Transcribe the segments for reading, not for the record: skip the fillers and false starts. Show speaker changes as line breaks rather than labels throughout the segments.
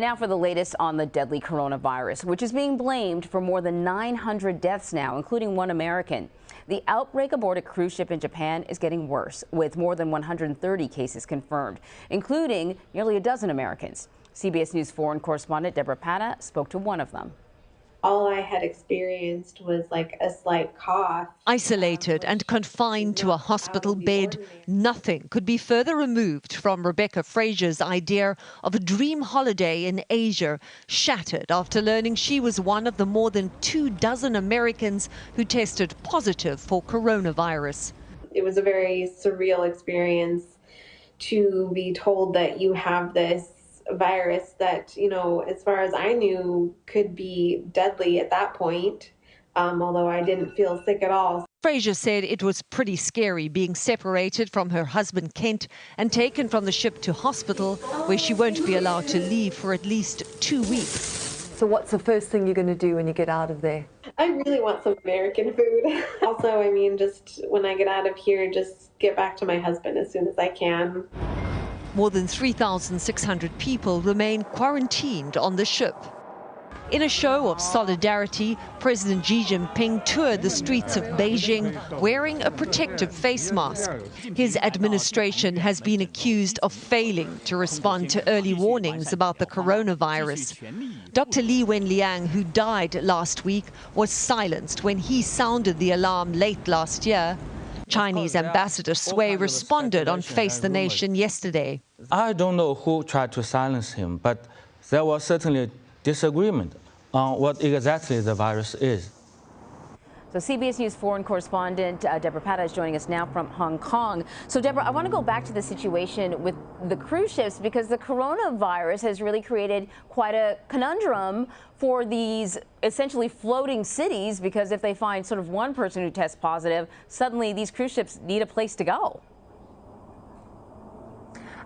Now for the latest on the deadly coronavirus, which is being blamed for more than 900 deaths now, including one American. The outbreak aboard a cruise ship in Japan is getting worse, with more than 130 cases confirmed, including nearly a dozen Americans. CBS News foreign correspondent Deborah Pata spoke to one of them.
All I had experienced was like a slight cough.
Isolated and confined to a hospital bed, nothing could be further removed from Rebecca Fraser's idea of a dream holiday in Asia, shattered after learning she was one of the more than 24 Americans who tested positive for coronavirus.
It was a very surreal experience to be told that you have this virus that, as far as I knew, could be deadly at that point, although I didn't feel sick at all.
Fraser said it was pretty scary being separated from her husband Kent and taken from the ship to hospital, where she won't be allowed to leave for at least 2 weeks.
So what's the first thing you're going to do when you get out of there?
I really want some American food. Also, just when I get out of here, just get back to my husband as soon as I can.
More than 3,600 people remain quarantined on the ship. In a show of solidarity, President Xi Jinping toured the streets of Beijing wearing a protective face mask. His administration has been accused of failing to respond to early warnings about the coronavirus. Dr. Li Wenliang, who died last week, was silenced when he sounded the alarm late last year. Chinese Ambassador Sui responded on Face the Nation yesterday.
I don't know who tried to silence him, but there was certainly disagreement on what exactly the virus is.
So CBS News foreign correspondent Deborah Pata is joining us now from Hong Kong. So Deborah, I want to go back to the situation with the cruise ships, because the coronavirus has really created quite a conundrum for these essentially floating cities, because if they find sort of one person who tests positive, suddenly these cruise ships need a place to go.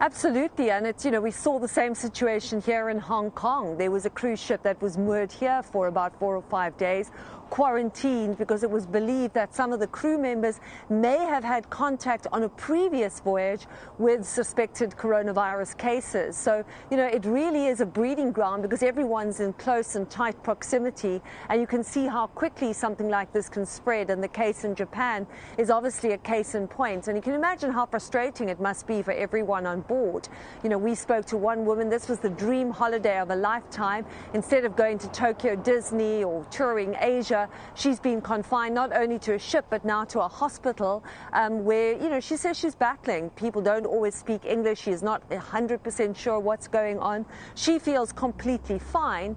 Absolutely, and it's, we saw the same situation here in Hong Kong. There was a cruise ship that was moored here for about 4 or 5 days, quarantined because it was believed that some of the crew members may have had contact on a previous voyage with suspected coronavirus cases. So, it really is a breeding ground, because everyone's in close and tight proximity, and you can see how quickly something like this can spread. And the case in Japan is obviously a case in point, and you can imagine how frustrating it must be for everyone on board. We spoke to one woman. This was the dream holiday of a lifetime. Instead of going to Tokyo Disney or touring Asia, she's been confined not only to a ship but now to a hospital, where she says she's battling. People don't always speak English. She is not 100% sure what's going on. She feels completely fine,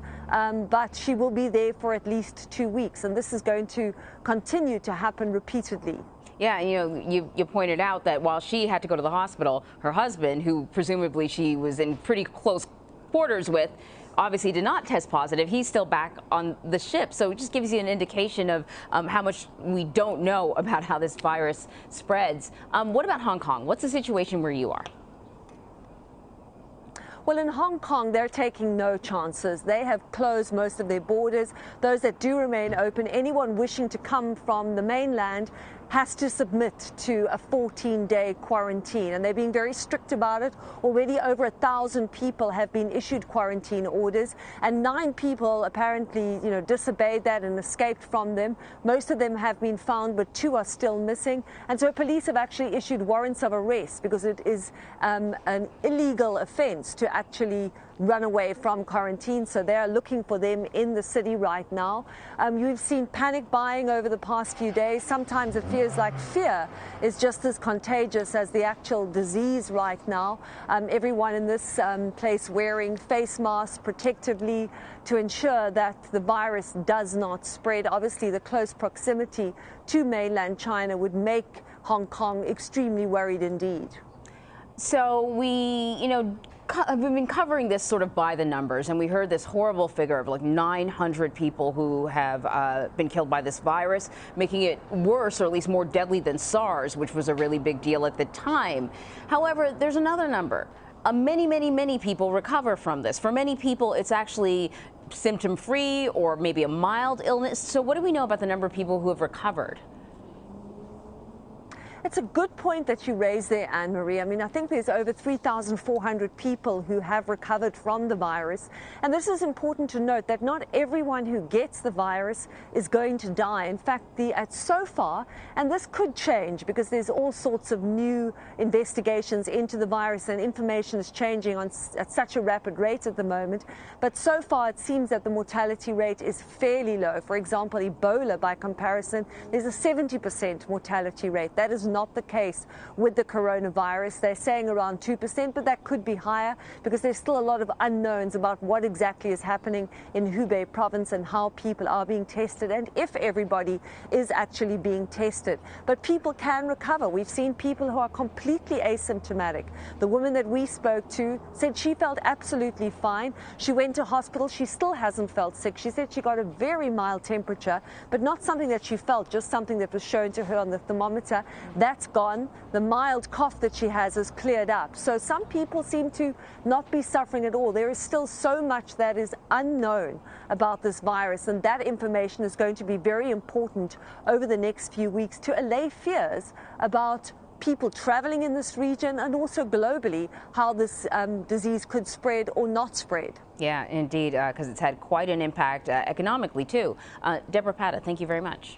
but she will be there for at least 2 weeks, and this is going to continue to happen repeatedly.
Yeah, you pointed out that while she had to go to the hospital, her husband, who presumably she was in pretty close quarters with, obviously did not test positive. He's still back on the ship. So it just gives you an indication of how much we don't know about how this virus spreads. What about Hong Kong? What's the situation where you are?
Well, in Hong Kong, they're taking no chances. They have closed most of their borders. Those that do remain open, anyone wishing to come from the mainland has to submit to a 14-day quarantine, and they're being very strict about it. Already over 1,000 people have been issued quarantine orders, and 9 people apparently, disobeyed that and escaped from them. Most of them have been found, but 2 are still missing. And so police have actually issued warrants of arrest, because it is an illegal offense to actually run away from quarantine. So they are looking for them in the city right now. You've seen panic buying over the past few days. Sometimes it feels like fear is just as contagious as the actual disease right now. Everyone in this place wearing face masks protectively to ensure that the virus does not spread. Obviously, the close proximity to mainland China would make Hong Kong extremely worried indeed.
So we've been covering this sort of by the numbers, and we heard this horrible figure of like 900 people who have been killed by this virus, making it worse, or at least more deadly than SARS, which was a really big deal at the time. However, there's another number. Many people recover from this. For many people, it's actually symptom-free or maybe a mild illness. So what do we know about the number of people who have recovered?
It's a good point that you raised there, Anne-Marie. I mean, I think there's over 3,400 people who have recovered from the virus. And this is important to note that not everyone who gets the virus is going to die. In fact, so far, and this could change because there's all sorts of new investigations into the virus and information is changing at such a rapid rate at the moment. But so far, it seems that the mortality rate is fairly low. For example, Ebola, by comparison, there's a 70% mortality rate. That is not the case with the coronavirus. They're saying around 2%, but that could be higher because there's still a lot of unknowns about what exactly is happening in Hubei province and how people are being tested and if everybody is actually being tested. But people can recover. We've seen people who are completely asymptomatic. The woman that we spoke to said she felt absolutely fine. She went to hospital. She still hasn't felt sick. She said she got a very mild temperature, but not something that she felt, just something that was shown to her on the thermometer. That's gone. The mild cough that she has cleared up. So some people seem to not be suffering at all. There is still so much that is unknown about this virus, and that information is going to be very important over the next few weeks to allay fears about people traveling in this region and also globally how this disease could spread or not spread.
Yeah, indeed, because it's had quite an impact economically too. Deborah Pata, thank you very much.